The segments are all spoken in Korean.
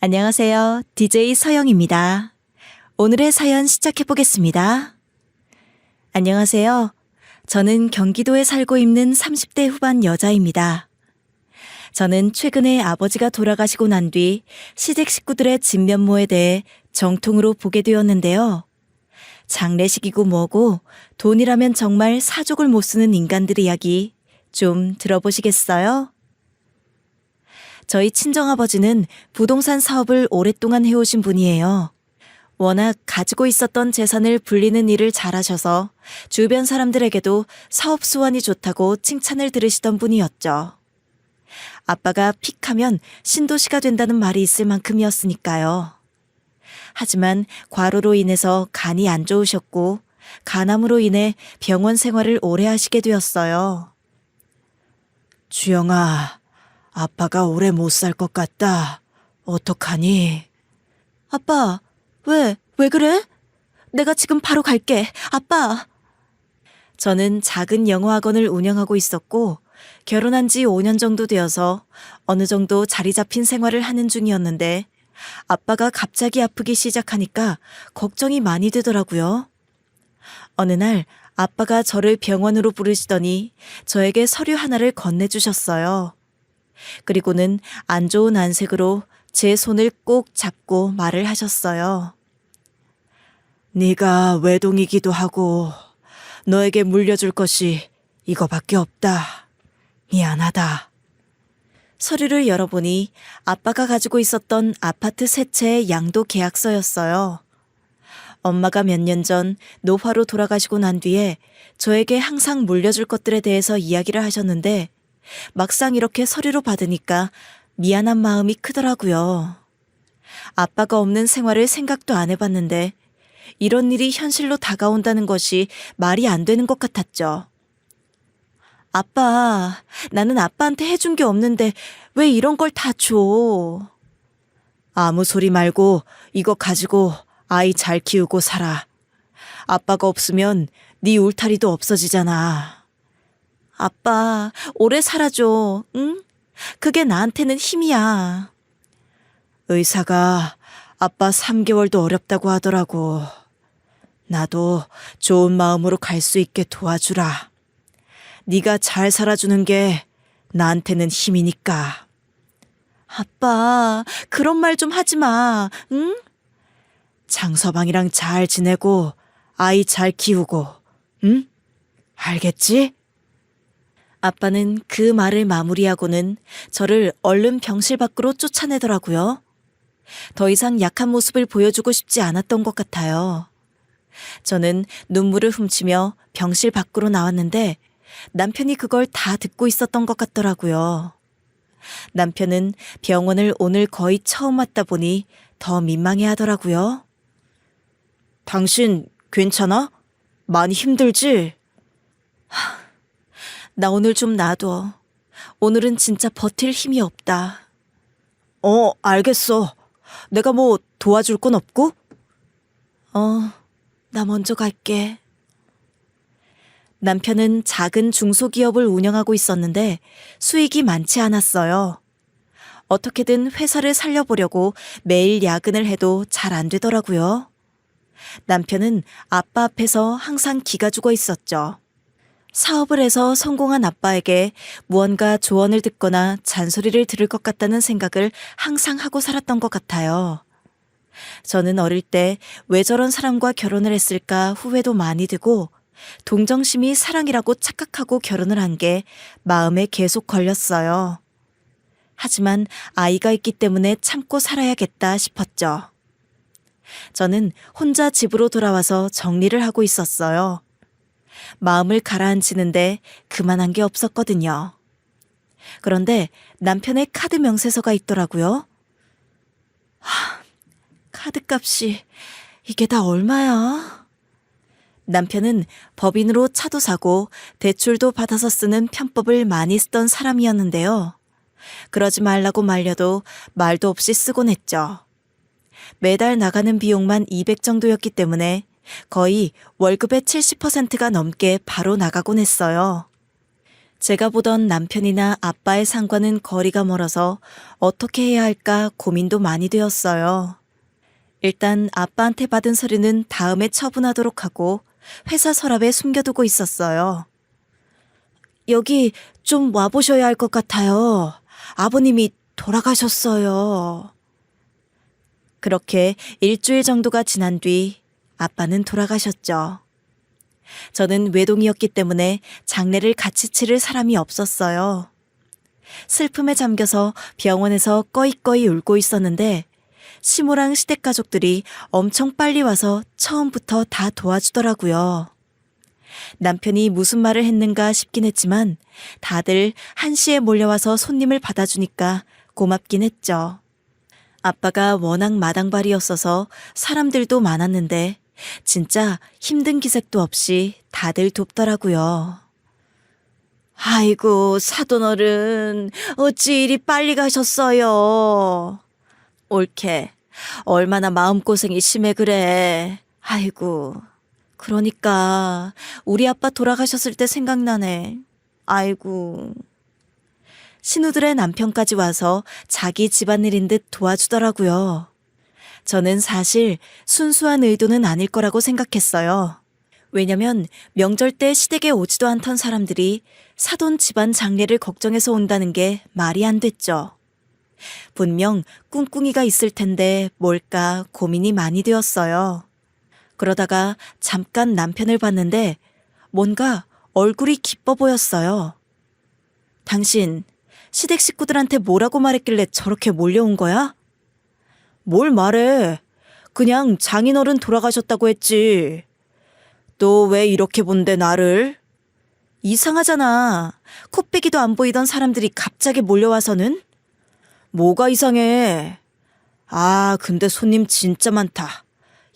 안녕하세요. DJ 서영입니다. 오늘의 사연 시작해 보겠습니다. 안녕하세요. 저는 경기도에 살고 있는 30대 후반 여자입니다. 저는 최근에 아버지가 돌아가시고 난 뒤 시댁 식구들의 진면모에 대해 정통으로 보게 되었는데요. 장례식이고 뭐고 돈이라면 정말 사족을 못 쓰는 인간들 이야기 좀 들어보시겠어요? 저희 친정아버지는 부동산 사업을 오랫동안 해오신 분이에요. 워낙 가지고 있었던 재산을 불리는 일을 잘하셔서 주변 사람들에게도 사업 수완이 좋다고 칭찬을 들으시던 분이었죠. 아빠가 픽하면 신도시가 된다는 말이 있을 만큼이었으니까요. 하지만 과로로 인해서 간이 안 좋으셨고 간암으로 인해 병원 생활을 오래 하시게 되었어요. 주영아, 아빠가 오래 못 살 것 같다. 어떡하니? 아빠, 왜 그래? 내가 지금 바로 갈게. 아빠. 저는 작은 영어 학원을 운영하고 있었고 결혼한 지 5년 정도 되어서 어느 정도 자리 잡힌 생활을 하는 중이었는데 아빠가 갑자기 아프기 시작하니까 걱정이 많이 되더라고요. 어느 날 아빠가 저를 병원으로 부르시더니 저에게 서류 하나를 건네주셨어요. 그리고는 안 좋은 안색으로 제 손을 꼭 잡고 말을 하셨어요. 네가 외동이기도 하고 너에게 물려줄 것이 이거밖에 없다. 미안하다. 서류를 열어보니 아빠가 가지고 있었던 아파트 세 채의 양도 계약서였어요. 엄마가 몇 년 전 노화로 돌아가시고 난 뒤에 저에게 항상 물려줄 것들에 대해서 이야기를 하셨는데 막상 이렇게 서류로 받으니까 미안한 마음이 크더라고요. 아빠가 없는 생활을 생각도 안 해봤는데 이런 일이 현실로 다가온다는 것이 말이 안 되는 것 같았죠. 아빠, 나는 아빠한테 해준 게 없는데 왜 이런 걸 다 줘? 아무 소리 말고 이거 가지고 아이 잘 키우고 살아. 아빠가 없으면 네 울타리도 없어지잖아. 아빠, 오래 살아줘, 응? 그게 나한테는 힘이야. 의사가 아빠 3개월도 어렵다고 하더라고. 나도 좋은 마음으로 갈 수 있게 도와주라. 네가 잘 살아주는 게 나한테는 힘이니까. 아빠, 그런 말 좀 하지 마, 응? 장서방이랑 잘 지내고 아이 잘 키우고, 응? 알겠지? 아빠는 그 말을 마무리하고는 저를 얼른 병실 밖으로 쫓아내더라고요. 더 이상 약한 모습을 보여주고 싶지 않았던 것 같아요. 저는 눈물을 훔치며 병실 밖으로 나왔는데 남편이 그걸 다 듣고 있었던 것 같더라고요. 남편은 병원을 오늘 거의 처음 왔다 보니 더 민망해 하더라고요. 당신 괜찮아? 많이 힘들지? 나 오늘 좀 놔둬. 오늘은 진짜 버틸 힘이 없다. 알겠어. 내가 뭐 도와줄 건 없고? 나 먼저 갈게. 남편은 작은 중소기업을 운영하고 있었는데 수익이 많지 않았어요. 어떻게든 회사를 살려보려고 매일 야근을 해도 잘 안 되더라고요. 남편은 아빠 앞에서 항상 기가 죽어 있었죠. 사업을 해서 성공한 아빠에게 무언가 조언을 듣거나 잔소리를 들을 것 같다는 생각을 항상 하고 살았던 것 같아요. 저는 어릴 때 왜 저런 사람과 결혼을 했을까 후회도 많이 되고 동정심이 사랑이라고 착각하고 결혼을 한 게 마음에 계속 걸렸어요. 하지만 아이가 있기 때문에 참고 살아야겠다 싶었죠. 저는 혼자 집으로 돌아와서 정리를 하고 있었어요. 마음을 가라앉히는데 그만한 게 없었거든요. 그런데 남편의 카드 명세서가 있더라고요. 카드값이 이게 다 얼마야? 남편은 법인으로 차도 사고 대출도 받아서 쓰는 편법을 많이 쓰던 사람이었는데요. 그러지 말라고 말려도 말도 없이 쓰곤 했죠. 매달 나가는 비용만 200 정도였기 때문에 거의 월급의 70%가 넘게 바로 나가곤 했어요. 제가 보던 남편이나 아빠의 상과는 거리가 멀어서 어떻게 해야 할까 고민도 많이 되었어요. 일단 아빠한테 받은 서류는 다음에 처분하도록 하고 회사 서랍에 숨겨두고 있었어요. 여기 좀 와보셔야 할 것 같아요. 아버님이 돌아가셨어요. 그렇게 일주일 정도가 지난 뒤 아빠는 돌아가셨죠. 저는 외동이었기 때문에 장례를 같이 치를 사람이 없었어요. 슬픔에 잠겨서 병원에서 꺼이꺼이 울고 있었는데 시모랑 시댁 가족들이 엄청 빨리 와서 처음부터 다 도와주더라고요. 남편이 무슨 말을 했는가 싶긴 했지만 다들 한시에 몰려와서 손님을 받아주니까 고맙긴 했죠. 아빠가 워낙 마당발이었어서 사람들도 많았는데 진짜 힘든 기색도 없이 다들 돕더라고요. 아이고, 사돈어른, 어찌 이리 빨리 가셨어요. 옳게, 얼마나 마음고생이 심해 그래. 아이고, 그러니까 우리 아빠 돌아가셨을 때 생각나네. 아이고. 신우들의 남편까지 와서 자기 집안일인 듯 도와주더라고요. 저는 사실 순수한 의도는 아닐 거라고 생각했어요. 왜냐면 명절 때 시댁에 오지도 않던 사람들이 사돈 집안 장례를 걱정해서 온다는 게 말이 안 됐죠. 분명 꿍꿍이가 있을 텐데 뭘까 고민이 많이 되었어요. 그러다가 잠깐 남편을 봤는데 뭔가 얼굴이 기뻐 보였어요. 당신 시댁 식구들한테 뭐라고 말했길래 저렇게 몰려온 거야? 뭘 말해. 그냥 장인어른 돌아가셨다고 했지. 너 왜 이렇게 본대 나를? 이상하잖아. 코빼기도 안 보이던 사람들이 갑자기 몰려와서는? 뭐가 이상해. 아, 근데 손님 진짜 많다.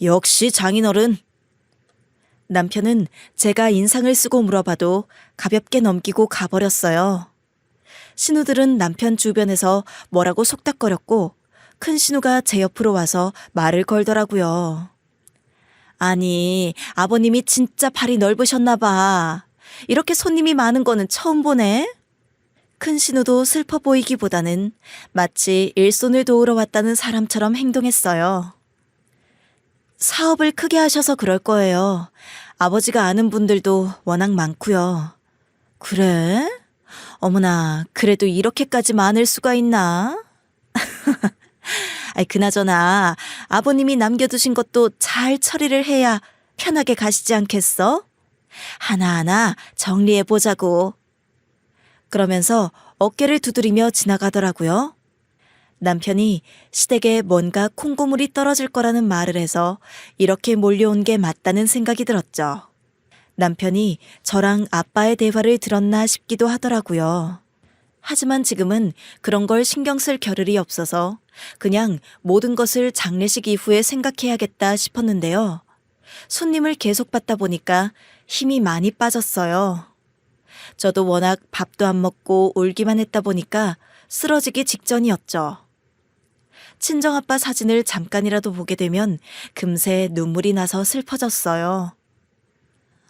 역시 장인어른. 남편은 제가 인상을 쓰고 물어봐도 가볍게 넘기고 가버렸어요. 신우들은 남편 주변에서 뭐라고 속닥거렸고 큰 신우가 제 옆으로 와서 말을 걸더라고요. 아니, 아버님이 진짜 발이 넓으셨나 봐. 이렇게 손님이 많은 거는 처음 보네. 큰 신우도 슬퍼 보이기보다는 마치 일손을 도우러 왔다는 사람처럼 행동했어요. 사업을 크게 하셔서 그럴 거예요. 아버지가 아는 분들도 워낙 많고요. 그래? 어머나, 그래도 이렇게까지 많을 수가 있나? 아이, 그나저나 아버님이 남겨두신 것도 잘 처리를 해야 편하게 가시지 않겠어? 하나하나 정리해보자고. 그러면서 어깨를 두드리며 지나가더라고요. 남편이 시댁에 뭔가 콩고물이 떨어질 거라는 말을 해서 이렇게 몰려온 게 맞다는 생각이 들었죠. 남편이 저랑 아빠의 대화를 들었나 싶기도 하더라고요. 하지만 지금은 그런 걸 신경 쓸 겨를이 없어서 그냥 모든 것을 장례식 이후에 생각해야겠다 싶었는데요. 손님을 계속 받다 보니까 힘이 많이 빠졌어요. 저도 워낙 밥도 안 먹고 울기만 했다 보니까 쓰러지기 직전이었죠. 친정아빠 사진을 잠깐이라도 보게 되면 금세 눈물이 나서 슬퍼졌어요.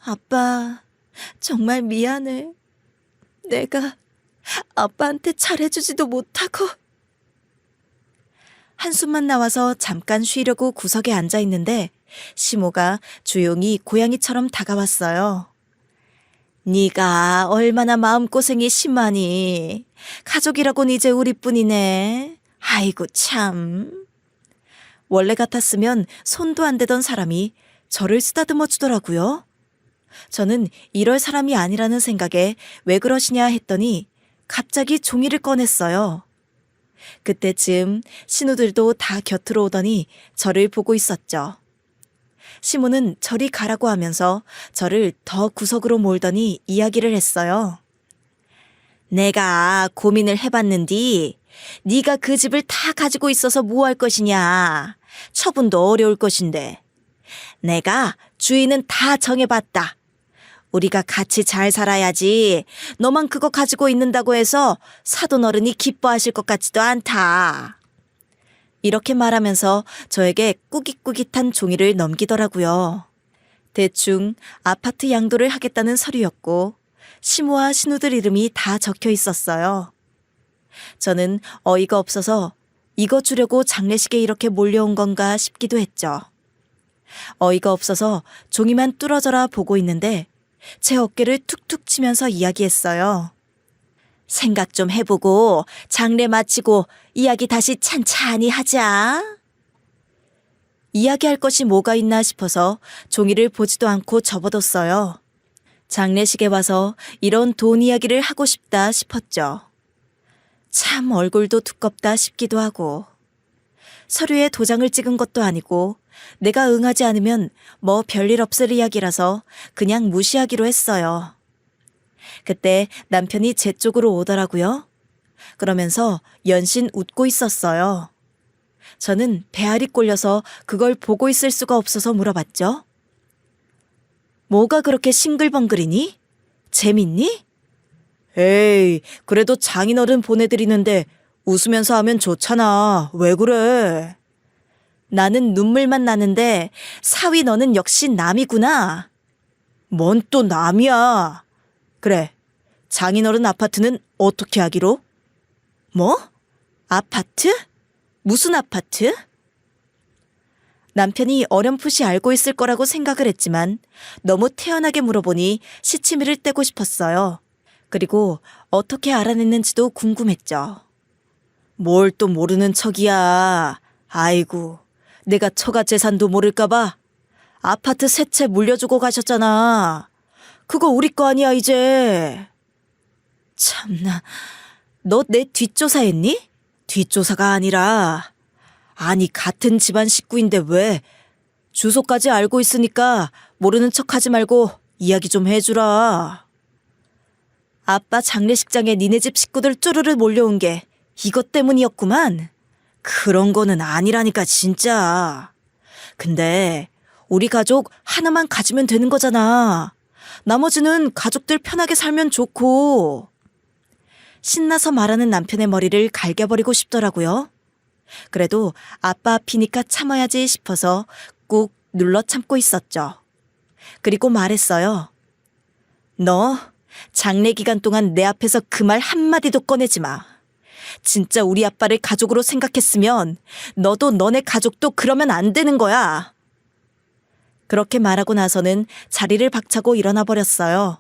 아빠, 정말 미안해. 내가 아빠한테 잘해주지도 못하고. 한숨만 나와서 잠깐 쉬려고 구석에 앉아 있는데 시모가 조용히 고양이처럼 다가왔어요. 네가 얼마나 마음고생이 심하니. 가족이라곤 이제 우리뿐이네. 아이고 참. 원래 같았으면 손도 안 대던 사람이 저를 쓰다듬어 주더라고요. 저는 이럴 사람이 아니라는 생각에 왜 그러시냐 했더니 갑자기 종이를 꺼냈어요. 그때쯤 신우들도 다 곁으로 오더니 저를 보고 있었죠. 시모는 저리 가라고 하면서 저를 더 구석으로 몰더니 이야기를 했어요. 내가 고민을 해봤는디 네가 그 집을 다 가지고 있어서 뭐 할 것이냐. 처분도 어려울 것인데. 내가 주인은 다 정해봤다. 우리가 같이 잘 살아야지. 너만 그거 가지고 있는다고 해서 사돈 어른이 기뻐하실 것 같지도 않다. 이렇게 말하면서 저에게 꾸깃꾸깃한 종이를 넘기더라고요. 대충 아파트 양도를 하겠다는 서류였고 시모와 신우들 이름이 다 적혀 있었어요. 저는 어이가 없어서 이거 주려고 장례식에 이렇게 몰려온 건가 싶기도 했죠. 어이가 없어서 종이만 뚫어져라 보고 있는데 제 어깨를 툭툭 치면서 이야기했어요. 생각 좀 해보고 장례 마치고 이야기 다시 찬찬히 하자. 이야기할 것이 뭐가 있나 싶어서 종이를 보지도 않고 접어뒀어요. 장례식에 와서 이런 돈 이야기를 하고 싶다 싶었죠. 참 얼굴도 두껍다 싶기도 하고 서류에 도장을 찍은 것도 아니고 내가 응하지 않으면 뭐 별일 없을 이야기라서 그냥 무시하기로 했어요. 그때 남편이 제 쪽으로 오더라고요. 그러면서 연신 웃고 있었어요. 저는 배알이 꼴려서 그걸 보고 있을 수가 없어서 물어봤죠. 뭐가 그렇게 싱글벙글이니? 재밌니? 에이, 그래도 장인어른 보내드리는데 웃으면서 하면 좋잖아. 왜 그래? 나는 눈물만 나는데 사위 너는 역시 남이구나. 뭔 또 남이야. 그래, 장인어른 아파트는 어떻게 하기로? 뭐? 아파트? 무슨 아파트? 남편이 어렴풋이 알고 있을 거라고 생각을 했지만 너무 태연하게 물어보니 시치미를 떼고 싶었어요. 그리고 어떻게 알아냈는지도 궁금했죠. 뭘 또 모르는 척이야. 아이고, 내가 처가 재산도 모를까봐. 아파트 세 채 물려주고 가셨잖아. 그거 우리 거 아니야 이제. 참나, 너 내 뒷조사했니? 뒷조사가 아니라. 아니 같은 집안 식구인데 왜? 주소까지 알고 있으니까 모르는 척하지 말고 이야기 좀 해주라. 아빠 장례식장에 니네 집 식구들 쪼르르 몰려온 게 이것 때문이었구만. 그런 거는 아니라니까 진짜. 근데 우리 가족 하나만 가지면 되는 거잖아. 나머지는 가족들 편하게 살면 좋고. 신나서 말하는 남편의 머리를 갈겨버리고 싶더라고요. 그래도 아빠 앞이니까 참아야지 싶어서 꾹 눌러 참고 있었죠. 그리고 말했어요. 너 장례 기간 동안 내 앞에서 그 말 한마디도 꺼내지 마. 진짜 우리 아빠를 가족으로 생각했으면 너도 너네 가족도 그러면 안 되는 거야. 그렇게 말하고 나서는 자리를 박차고 일어나 버렸어요.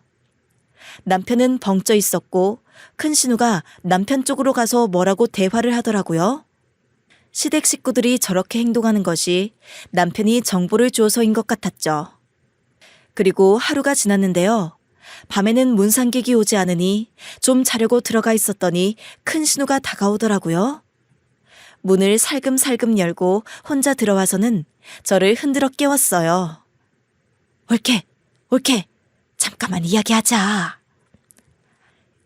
남편은 벙쪄 있었고 큰 신우가 남편 쪽으로 가서 뭐라고 대화를 하더라고요. 시댁 식구들이 저렇게 행동하는 것이 남편이 정보를 주어서인 것 같았죠. 그리고 하루가 지났는데요. 밤에는 문상객이 오지 않으니 좀 자려고 들어가 있었더니 큰 신우가 다가오더라고요. 문을 살금살금 열고 혼자 들어와서는 저를 흔들어 깨웠어요. 옳게, 옳게, 잠깐만 이야기하자.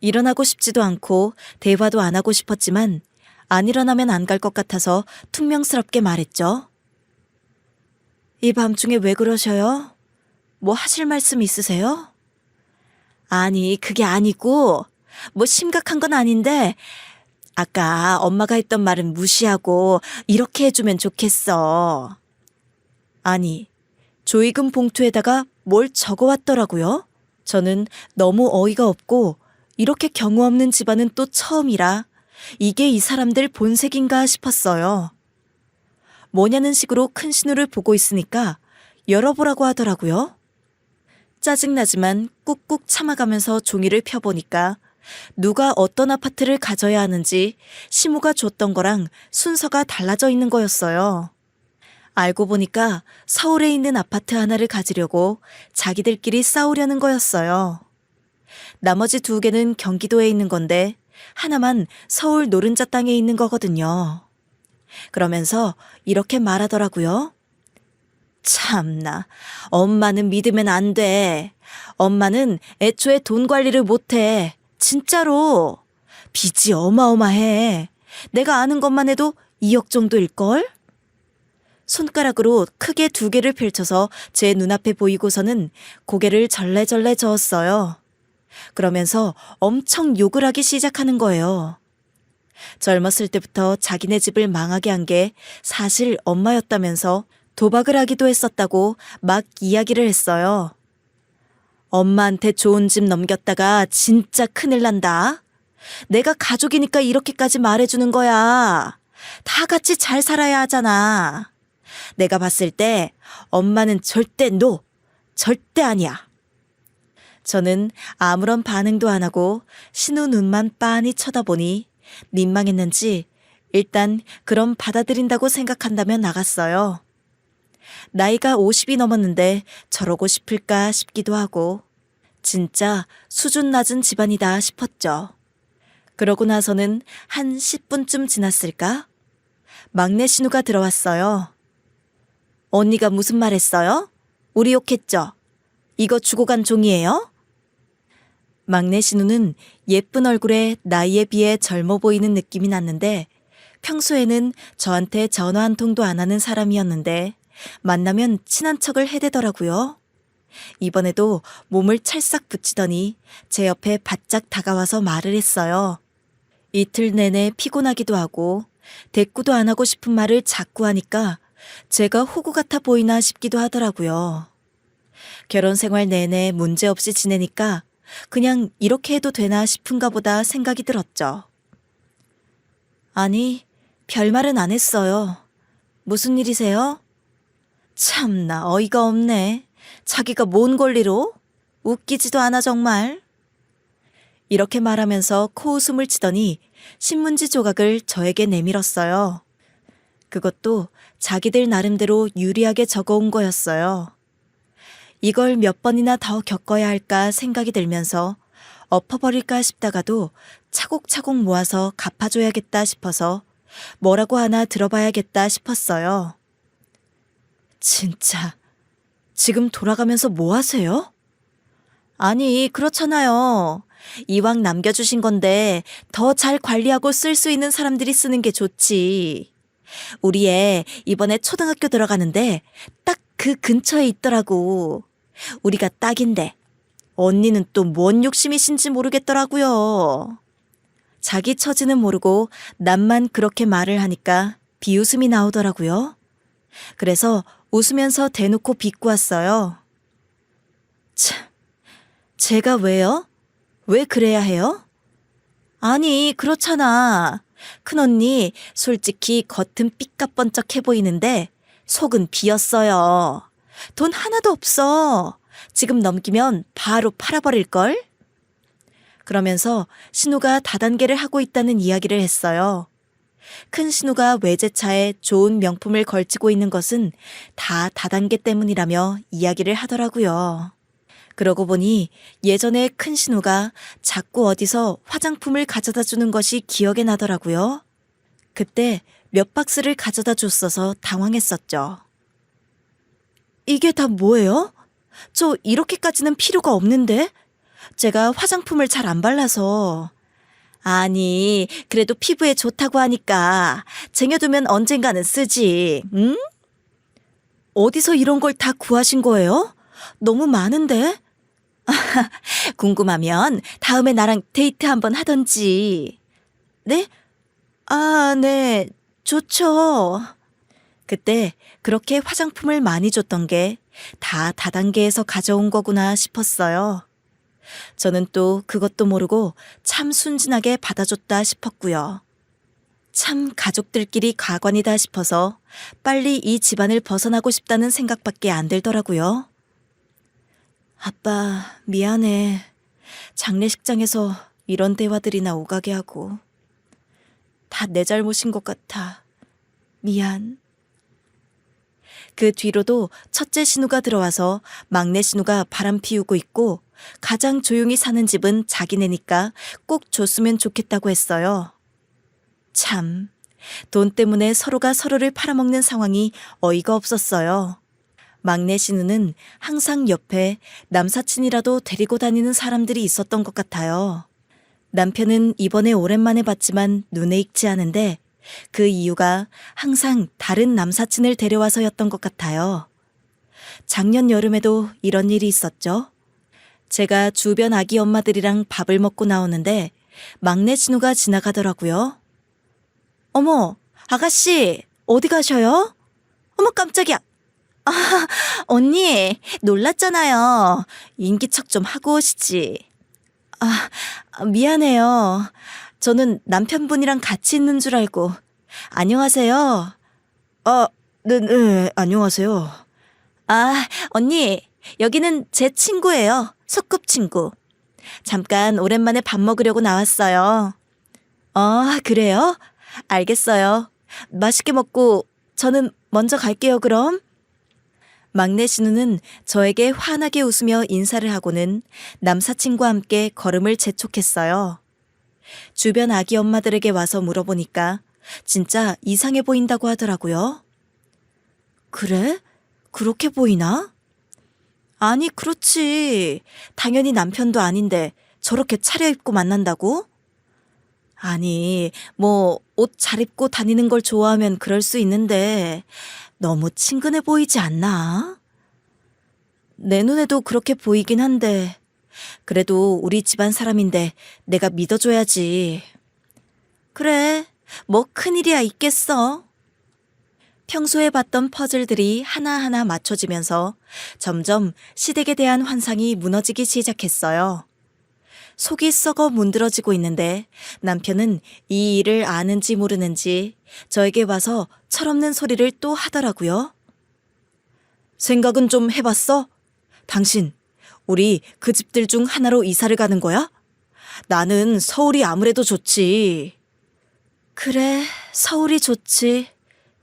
일어나고 싶지도 않고 대화도 안 하고 싶었지만 안 일어나면 안 갈 것 같아서 퉁명스럽게 말했죠. 이 밤중에 왜 그러셔요? 뭐 하실 말씀 있으세요? 아니, 그게 아니고 뭐 심각한 건 아닌데 아까 엄마가 했던 말은 무시하고 이렇게 해주면 좋겠어. 아니, 조의금 봉투에다가 뭘 적어왔더라고요. 저는 너무 어이가 없고 이렇게 경우 없는 집안은 또 처음이라 이게 이 사람들 본색인가 싶었어요. 뭐냐는 식으로 큰 신우를 보고 있으니까 열어보라고 하더라고요. 짜증나지만 꾹꾹 참아가면서 종이를 펴보니까 누가 어떤 아파트를 가져야 하는지 시모가 줬던 거랑 순서가 달라져 있는 거였어요. 알고 보니까 서울에 있는 아파트 하나를 가지려고 자기들끼리 싸우려는 거였어요. 나머지 2개는 경기도에 있는 건데 하나만 서울 노른자 땅에 있는 거거든요. 그러면서 이렇게 말하더라고요. 참나, 엄마는 믿으면 안 돼. 엄마는 애초에 돈 관리를 못해. 진짜로. 빚이 어마어마해. 내가 아는 것만 해도 2억 정도일걸? 손가락으로 크게 2개를 펼쳐서 제 눈앞에 보이고서는 고개를 절레절레 저었어요. 그러면서 엄청 욕을 하기 시작하는 거예요. 젊었을 때부터 자기네 집을 망하게 한 게 사실 엄마였다면서 도박을 하기도 했었다고 막 이야기를 했어요. 엄마한테 좋은 집 넘겼다가 진짜 큰일 난다. 내가 가족이니까 이렇게까지 말해주는 거야. 다 같이 잘 살아야 하잖아. 내가 봤을 때 엄마는 절대 노, 절대 아니야. 저는 아무런 반응도 안 하고 신우 눈만 빤히 쳐다보니 민망했는지 일단 그럼 받아들인다고 생각한다면 나갔어요. 나이가 50이 넘었는데 저러고 싶을까 싶기도 하고 진짜 수준 낮은 집안이다 싶었죠. 그러고 나서는 한 10분쯤 지났을까? 막내 신우가 들어왔어요. 언니가 무슨 말 했어요? 우리 욕했죠? 이거 주고 간 종이에요? 막내 신우는 예쁜 얼굴에 나이에 비해 젊어 보이는 느낌이 났는데 평소에는 저한테 전화 한 통도 안 하는 사람이었는데 만나면 친한 척을 해대더라고요. 이번에도 몸을 찰싹 붙이더니 제 옆에 바짝 다가와서 말을 했어요. 이틀 내내 피곤하기도 하고 대꾸도 안 하고 싶은 말을 자꾸 하니까 제가 호구 같아 보이나 싶기도 하더라고요. 결혼 생활 내내 문제없이 지내니까 그냥 이렇게 해도 되나 싶은가 보다 생각이 들었죠. 아니, 별말은 안 했어요. 무슨 일이세요? 참나 어이가 없네. 자기가 뭔 권리로? 웃기지도 않아 정말. 이렇게 말하면서 코웃음을 치더니 신문지 조각을 저에게 내밀었어요. 그것도 자기들 나름대로 유리하게 적어온 거였어요. 이걸 몇 번이나 더 겪어야 할까 생각이 들면서 엎어버릴까 싶다가도 차곡차곡 모아서 갚아줘야겠다 싶어서 뭐라고 하나 들어봐야겠다 싶었어요. 진짜 지금 돌아가면서 뭐 하세요? 아니, 그렇잖아요. 이왕 남겨주신 건데 더 잘 관리하고 쓸 수 있는 사람들이 쓰는 게 좋지. 우리 애 이번에 초등학교 들어가는데 딱 그 근처에 있더라고. 우리가 딱인데 언니는 또 뭔 욕심이신지 모르겠더라고요. 자기 처지는 모르고 남만 그렇게 말을 하니까 비웃음이 나오더라고요. 그래서 웃으면서 대놓고 비꼬았어요. 참, 제가 왜요? 왜 그래야 해요? 아니, 그렇잖아. 큰언니 솔직히 겉은 삐까뻔쩍해 보이는데 속은 비었어요. 돈 하나도 없어. 지금 넘기면 바로 팔아버릴걸? 그러면서 신우가 다단계를 하고 있다는 이야기를 했어요. 큰 신우가 외제차에 좋은 명품을 걸치고 있는 것은 다 다단계 때문이라며 이야기를 하더라고요. 그러고 보니 예전에 큰 신우가 자꾸 어디서 화장품을 가져다 주는 것이 기억에 나더라고요. 그때 몇 박스를 가져다 줬어서 당황했었죠. 이게 다 뭐예요? 저 이렇게까지는 필요가 없는데? 제가 화장품을 잘 안 발라서. 아니, 그래도 피부에 좋다고 하니까 쟁여두면 언젠가는 쓰지, 응? 어디서 이런 걸 다 구하신 거예요? 너무 많은데? 궁금하면 다음에 나랑 데이트 한번 하던지. 네? 아, 네. 좋죠. 그때 그렇게 화장품을 많이 줬던 게 다 다단계에서 가져온 거구나 싶었어요. 저는 또 그것도 모르고 참 순진하게 받아줬다 싶었고요. 참 가족들끼리 가관이다 싶어서 빨리 이 집안을 벗어나고 싶다는 생각밖에 안 들더라고요. 아빠, 미안해. 장례식장에서 이런 대화들이나 오가게 하고. 다 내 잘못인 것 같아. 미안. 그 뒤로도 첫째 신우가 들어와서 막내 신우가 바람 피우고 있고 가장 조용히 사는 집은 자기네니까 꼭 줬으면 좋겠다고 했어요. 참, 돈 때문에 서로가 서로를 팔아먹는 상황이 어이가 없었어요. 막내 신우는 항상 옆에 남사친이라도 데리고 다니는 사람들이 있었던 것 같아요. 남편은 이번에 오랜만에 봤지만 눈에 익지 않은데 그 이유가 항상 다른 남사친을 데려와서였던 것 같아요. 작년 여름에도 이런 일이 있었죠. 제가 주변 아기 엄마들이랑 밥을 먹고 나오는데 막내 신우가 지나가더라고요. 어머, 아가씨, 어디 가셔요? 어머, 깜짝이야. 언니, 놀랐잖아요. 인기척 좀 하고 오시지. 미안해요. 저는 남편분이랑 같이 있는 줄 알고. 안녕하세요. 네, 안녕하세요. 언니, 여기는 제 친구예요. 소꿉친구. 잠깐 오랜만에 밥 먹으려고 나왔어요. 그래요? 알겠어요. 맛있게 먹고 저는 먼저 갈게요, 그럼. 막내 신우는 저에게 환하게 웃으며 인사를 하고는 남사친과 함께 걸음을 재촉했어요. 주변 아기 엄마들에게 와서 물어보니까 진짜 이상해 보인다고 하더라고요. 그래? 그렇게 보이나? 아니, 그렇지. 당연히 남편도 아닌데 저렇게 차려입고 만난다고? 아니, 뭐, 옷 잘 입고 다니는 걸 좋아하면 그럴 수 있는데, 너무 친근해 보이지 않나? 내 눈에도 그렇게 보이긴 한데, 그래도 우리 집안 사람인데 내가 믿어줘야지. 그래, 뭐 큰일이야 있겠어. 평소에 봤던 퍼즐들이 하나하나 맞춰지면서 점점 시댁에 대한 환상이 무너지기 시작했어요. 속이 썩어 문드러지고 있는데 남편은 이 일을 아는지 모르는지 저에게 와서 철없는 소리를 또 하더라고요. 생각은 좀 해봤어? 당신, 우리 그 집들 중 하나로 이사를 가는 거야? 나는 서울이 아무래도 좋지. 그래, 서울이 좋지.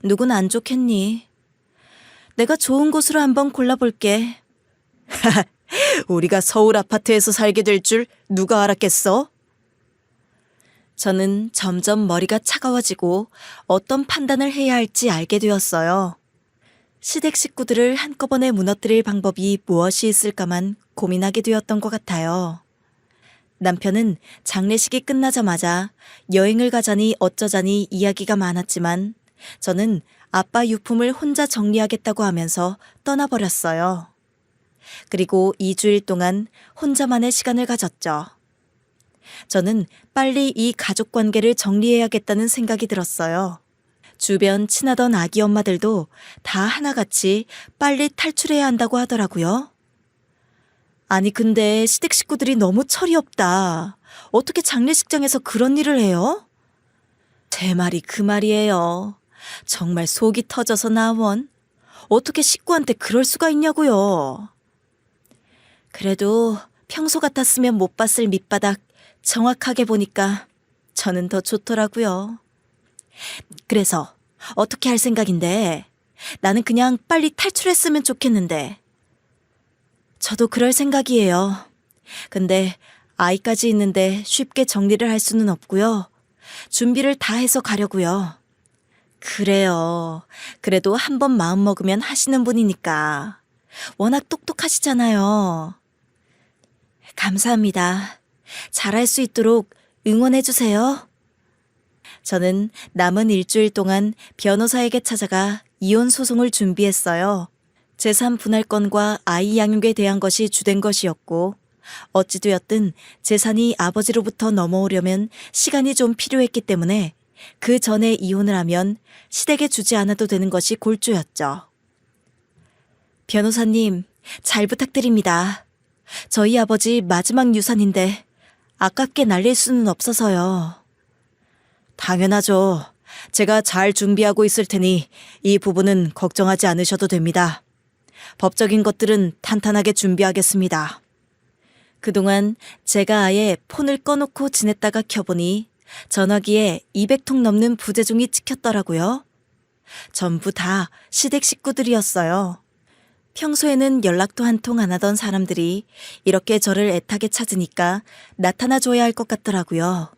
누군 안 좋겠니? 내가 좋은 곳으로 한번 골라볼게. 우리가 서울 아파트에서 살게 될 줄 누가 알았겠어? 저는 점점 머리가 차가워지고 어떤 판단을 해야 할지 알게 되었어요. 시댁 식구들을 한꺼번에 무너뜨릴 방법이 무엇이 있을까만 고민하게 되었던 것 같아요. 남편은 장례식이 끝나자마자 여행을 가자니 어쩌자니 이야기가 많았지만 저는 아빠 유품을 혼자 정리하겠다고 하면서 떠나버렸어요. 그리고 2주일 동안 혼자만의 시간을 가졌죠. 저는 빨리 이 가족 관계를 정리해야겠다는 생각이 들었어요. 주변 친하던 아기 엄마들도 다 하나같이 빨리 탈출해야 한다고 하더라고요. 아니 근데 시댁 식구들이 너무 철이 없다. 어떻게 장례식장에서 그런 일을 해요? 제 말이 그 말이에요. 정말 속이 터져서 나원. 어떻게 식구한테 그럴 수가 있냐고요. 그래도 평소 같았으면 못 봤을 밑바닥 정확하게 보니까 저는 더 좋더라고요. 그래서 어떻게 할 생각인데? 나는 그냥 빨리 탈출했으면 좋겠는데. 저도 그럴 생각이에요. 근데 아이까지 있는데 쉽게 정리를 할 수는 없고요. 준비를 다 해서 가려고요. 그래요. 그래도 한번 마음먹으면 하시는 분이니까. 워낙 똑똑하시잖아요. 감사합니다. 잘할 수 있도록 응원해주세요. 저는 남은 일주일 동안 변호사에게 찾아가 이혼 소송을 준비했어요. 재산 분할권과 아이 양육에 대한 것이 주된 것이었고 어찌되었든 재산이 아버지로부터 넘어오려면 시간이 좀 필요했기 때문에 그 전에 이혼을 하면 시댁에 주지 않아도 되는 것이 골조였죠. 변호사님, 잘 부탁드립니다. 저희 아버지 마지막 유산인데 아깝게 날릴 수는 없어서요. 당연하죠. 제가 잘 준비하고 있을 테니 이 부분은 걱정하지 않으셔도 됩니다. 법적인 것들은 탄탄하게 준비하겠습니다. 그동안 제가 아예 폰을 꺼놓고 지냈다가 켜보니 전화기에 200통 넘는 부재중이 찍혔더라고요. 전부 다 시댁 식구들이었어요. 평소에는 연락도 한 통 안 하던 사람들이 이렇게 저를 애타게 찾으니까 나타나줘야 할 것 같더라고요.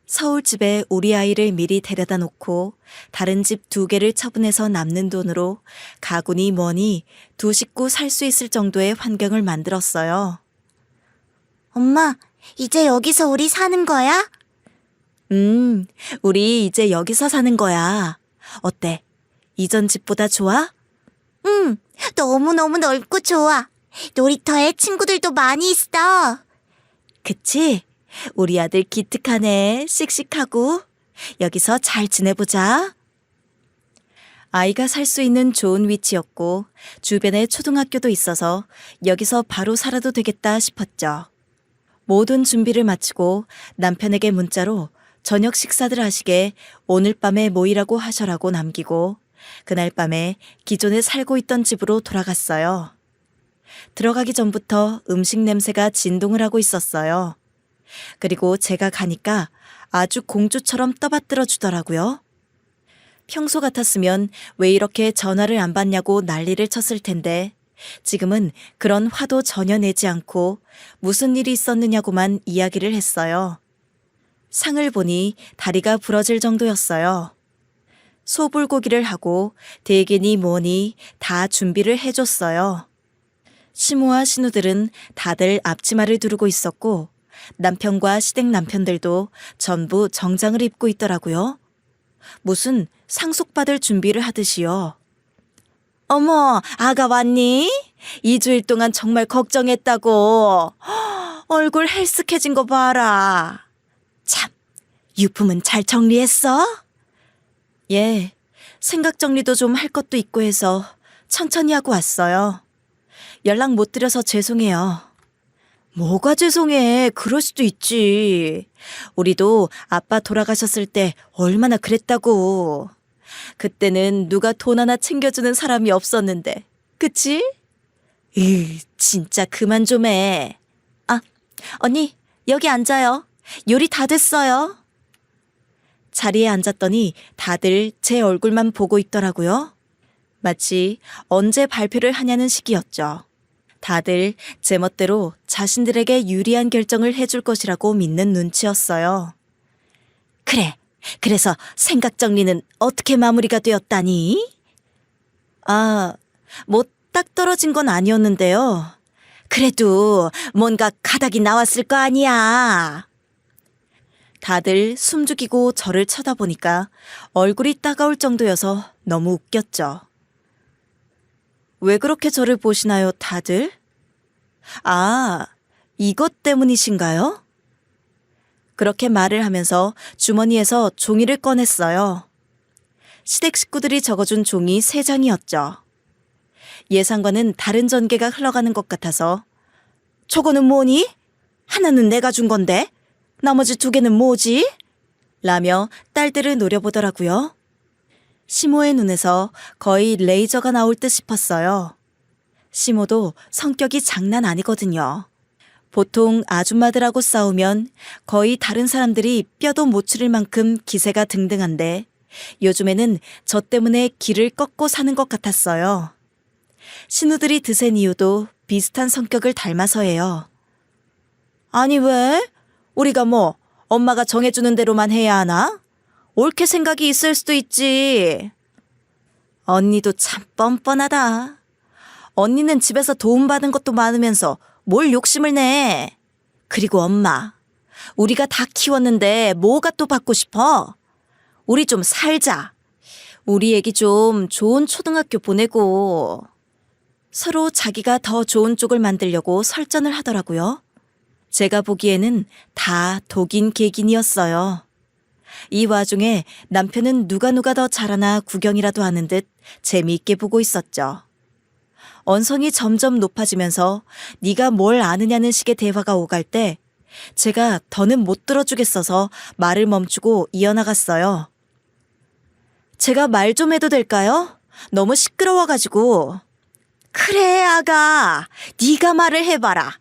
서울집에 우리 아이를 미리 데려다 놓고 다른 집 2개를 처분해서 남는 돈으로 가구니 뭐니 2식구 살 수 있을 정도의 환경을 만들었어요. 엄마, 이제 여기서 우리 사는 거야? 우리 이제 여기서 사는 거야. 어때? 이전 집보다 좋아? 응, 너무너무 넓고 좋아. 놀이터에 친구들도 많이 있어. 그치? 우리 아들 기특하네. 씩씩하고. 여기서 잘 지내보자. 아이가 살 수 있는 좋은 위치였고 주변에 초등학교도 있어서 여기서 바로 살아도 되겠다 싶었죠. 모든 준비를 마치고 남편에게 문자로 저녁 식사들 하시게 오늘 밤에 모이라고 하셔라고 남기고 그날 밤에 기존에 살고 있던 집으로 돌아갔어요. 들어가기 전부터 음식 냄새가 진동을 하고 있었어요. 그리고 제가 가니까 아주 공주처럼 떠받들어 주더라고요. 평소 같았으면 왜 이렇게 전화를 안 받냐고 난리를 쳤을 텐데 지금은 그런 화도 전혀 내지 않고 무슨 일이 있었느냐고만 이야기를 했어요. 상을 보니 다리가 부러질 정도였어요. 소불고기를 하고 대게니 뭐니 다 준비를 해줬어요. 시모와 신우들은 다들 앞치마를 두르고 있었고 남편과 시댁 남편들도 전부 정장을 입고 있더라고요. 무슨 상속받을 준비를 하듯이요. 어머, 아가 왔니? 2주일 동안 정말 걱정했다고. 얼굴 헬쓱해진 거 봐라. 참, 유품은 잘 정리했어? 예, 생각 정리도 좀 할 것도 있고 해서 천천히 하고 왔어요. 연락 못 드려서 죄송해요. 뭐가 죄송해. 그럴 수도 있지. 우리도 아빠 돌아가셨을 때 얼마나 그랬다고. 그때는 누가 돈 하나 챙겨주는 사람이 없었는데. 그치? 진짜 그만 좀 해. 아, 언니, 여기 앉아요. 요리 다 됐어요. 자리에 앉았더니 다들 제 얼굴만 보고 있더라고요. 마치 언제 발표를 하냐는 시기였죠. 다들 제멋대로 자신들에게 유리한 결정을 해줄 것이라고 믿는 눈치였어요. 그래, 그래서 생각 정리는 어떻게 마무리가 되었다니? 아, 뭐 딱 떨어진 건 아니었는데요. 그래도 뭔가 가닥이 나왔을 거 아니야. 다들 숨죽이고 저를 쳐다보니까 얼굴이 따가울 정도여서 너무 웃겼죠. 왜 그렇게 저를 보시나요, 다들? 아, 이것 때문이신가요? 그렇게 말을 하면서 주머니에서 종이를 꺼냈어요. 시댁 식구들이 적어준 종이 3장이었죠. 예상과는 다른 전개가 흘러가는 것 같아서 저거는 뭐니? 하나는 내가 준 건데 나머지 2개는 뭐지? 라며 딸들을 노려보더라고요. 시모의 눈에서 거의 레이저가 나올 듯 싶었어요. 시모도 성격이 장난 아니거든요. 보통 아줌마들하고 싸우면 거의 다른 사람들이 뼈도 못 추릴 만큼 기세가 등등한데 요즘에는 저 때문에 길을 꺾고 사는 것 같았어요. 신우들이 드센 이유도 비슷한 성격을 닮아서예요. 아니 왜? 우리가 뭐 엄마가 정해주는 대로만 해야 하나? 옳게 생각이 있을 수도 있지. 언니도 참 뻔뻔하다. 언니는 집에서 도움받은 것도 많으면서 뭘 욕심을 내. 그리고 엄마, 우리가 다 키웠는데 뭐가 또 받고 싶어? 우리 좀 살자. 우리 애기 좀 좋은 초등학교 보내고. 서로 자기가 더 좋은 쪽을 만들려고 설전을 하더라고요. 제가 보기에는 다 독인 객인이었어요. 이 와중에 남편은 누가 더 잘하나 구경이라도 하는 듯 재미있게 보고 있었죠. 언성이 점점 높아지면서 네가 뭘 아느냐는 식의 대화가 오갈 때 제가 더는 못 들어주겠어서 말을 멈추고 이어나갔어요. 제가 말 좀 해도 될까요? 너무 시끄러워가지고. 그래 아가, 네가 말을 해봐라.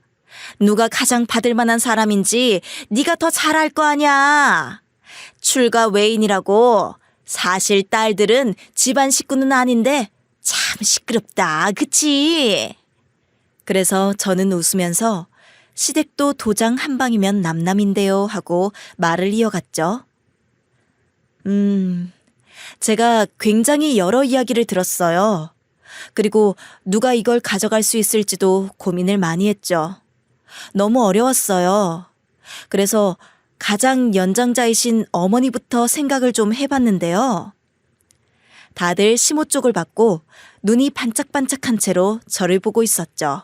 누가 가장 받을 만한 사람인지 네가 더 잘 알 거 아냐. 출가 외인이라고. 사실 딸들은 집안 식구는 아닌데 참 시끄럽다, 그치? 그래서 저는 웃으면서 시댁도 도장 한 방이면 남남인데요 하고 말을 이어갔죠. 제가 굉장히 여러 이야기를 들었어요. 그리고 누가 이걸 가져갈 수 있을지도 고민을 많이 했죠. 너무 어려웠어요. 그래서 가장 연장자이신 어머니부터 생각을 좀 해봤는데요. 다들 시모 쪽을 받고 눈이 반짝반짝한 채로 저를 보고 있었죠.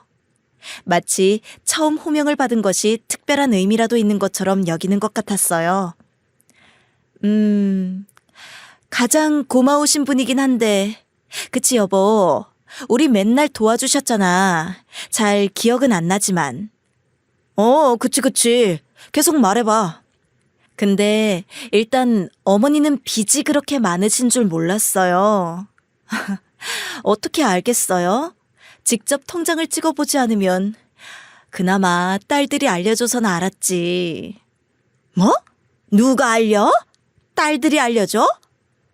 마치 처음 호명을 받은 것이 특별한 의미라도 있는 것처럼 여기는 것 같았어요. 가장 고마우신 분이긴 한데. 그치, 여보? 우리 맨날 도와주셨잖아. 잘 기억은 안 나지만. 그치. 계속 말해봐. 근데 일단 어머니는 빚이 그렇게 많으신 줄 몰랐어요. 어떻게 알겠어요? 직접 통장을 찍어보지 않으면 그나마 딸들이 알려줘서는 알았지. 뭐? 누가 알려? 딸들이 알려줘?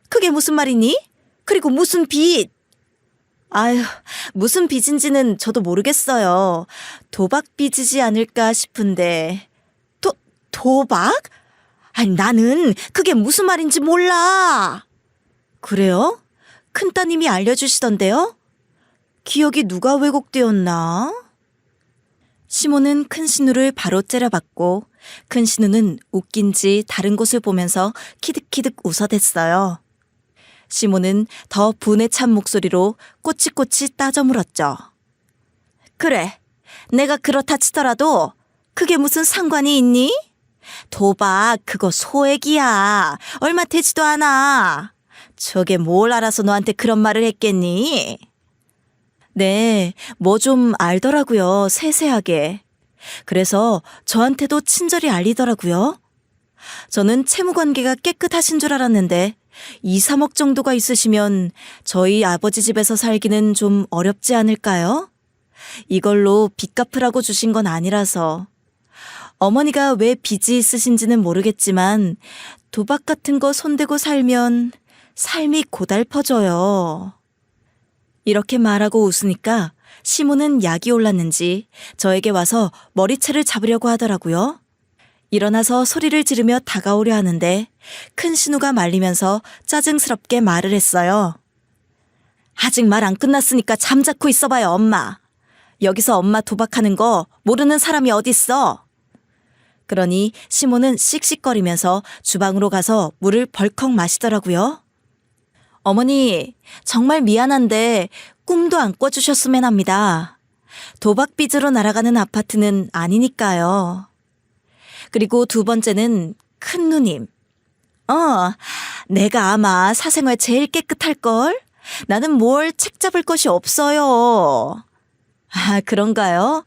그게 무슨 말이니? 그리고 무슨 빚? 아휴, 무슨 빚인지는 저도 모르겠어요. 도박 빚이지 않을까 싶은데. 도박? 아니, 나는 그게 무슨 말인지 몰라. 그래요? 큰따님이 알려주시던데요? 기억이 누가 왜곡되었나? 시모는 큰 신우를 바로 째려봤고 큰 신우는 웃긴지 다른 곳을 보면서 키득키득 웃어댔어요. 시모는 더 분에 찬 목소리로 꼬치꼬치 따져 물었죠. 그래, 내가 그렇다 치더라도 그게 무슨 상관이 있니? 도박 그거 소액이야. 얼마 되지도 않아. 저게 뭘 알아서 너한테 그런 말을 했겠니? 네, 뭐 좀 알더라고요, 세세하게. 그래서 저한테도 친절히 알리더라고요. 저는 채무관계가 깨끗하신 줄 알았는데 2, 3억 정도가 있으시면 저희 아버지 집에서 살기는 좀 어렵지 않을까요? 이걸로 빚 갚으라고 주신 건 아니라서. 어머니가 왜 빚이 있으신지는 모르겠지만 도박 같은 거 손대고 살면 삶이 고달퍼져요. 이렇게 말하고 웃으니까 시모는 약이 올랐는지 저에게 와서 머리채를 잡으려고 하더라고요. 일어나서 소리를 지르며 다가오려 하는데 큰 신우가 말리면서 짜증스럽게 말을 했어요. 아직 말 안 끝났으니까 잠자코 있어봐요, 엄마. 여기서 엄마 도박하는 거 모르는 사람이 어딨어. 그러니 시모는 씩씩거리면서 주방으로 가서 물을 벌컥 마시더라고요. 어머니, 정말 미안한데 꿈도 안 꿔주셨으면 합니다. 도박 빚으로 날아가는 아파트는 아니니까요. 그리고 두 번째는 큰 누님. 내가 아마 사생활 제일 깨끗할걸? 나는 뭘 책 잡을 것이 없어요. 아, 그런가요?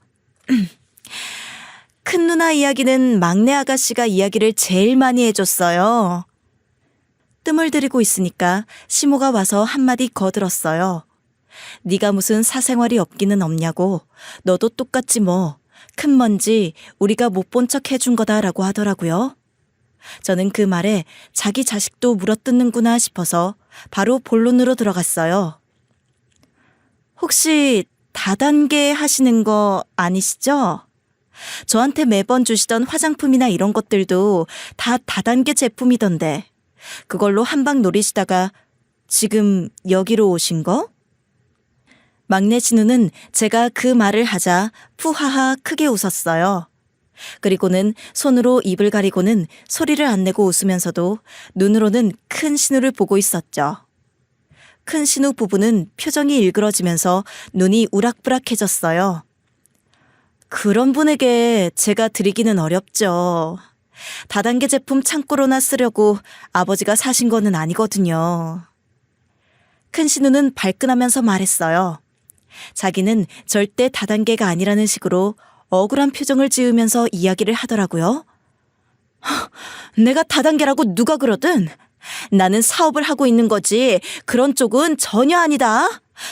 큰 누나 이야기는 막내 아가씨가 이야기를 제일 많이 해줬어요. 뜸을 들이고 있으니까 시모가 와서 한마디 거들었어요. 네가 무슨 사생활이 없기는 없냐고. 너도 똑같지 뭐. 큰 먼지 우리가 못 본 척 해준 거다라고 하더라고요. 저는 그 말에 자기 자식도 물어뜯는구나 싶어서 바로 본론으로 들어갔어요. 혹시 다단계 하시는 거 아니시죠? 저한테 매번 주시던 화장품이나 이런 것들도 다 다단계 제품이던데 그걸로 한방 노리시다가 지금 여기로 오신 거? 막내 진우는 제가 그 말을 하자 푸하하 크게 웃었어요. 그리고는 손으로 입을 가리고는 소리를 안 내고 웃으면서도 눈으로는 큰 신우를 보고 있었죠. 큰 신우 부부는 표정이 일그러지면서 눈이 우락부락해졌어요. 그런 분에게 제가 드리기는 어렵죠. 다단계 제품 창고로나 쓰려고 아버지가 사신 거는 아니거든요. 큰 신우는 발끈하면서 말했어요. 자기는 절대 다단계가 아니라는 식으로 억울한 표정을 지으면서 이야기를 하더라고요. 내가 다단계라고 누가 그러든 나는 사업을 하고 있는 거지 그런 쪽은 전혀 아니다.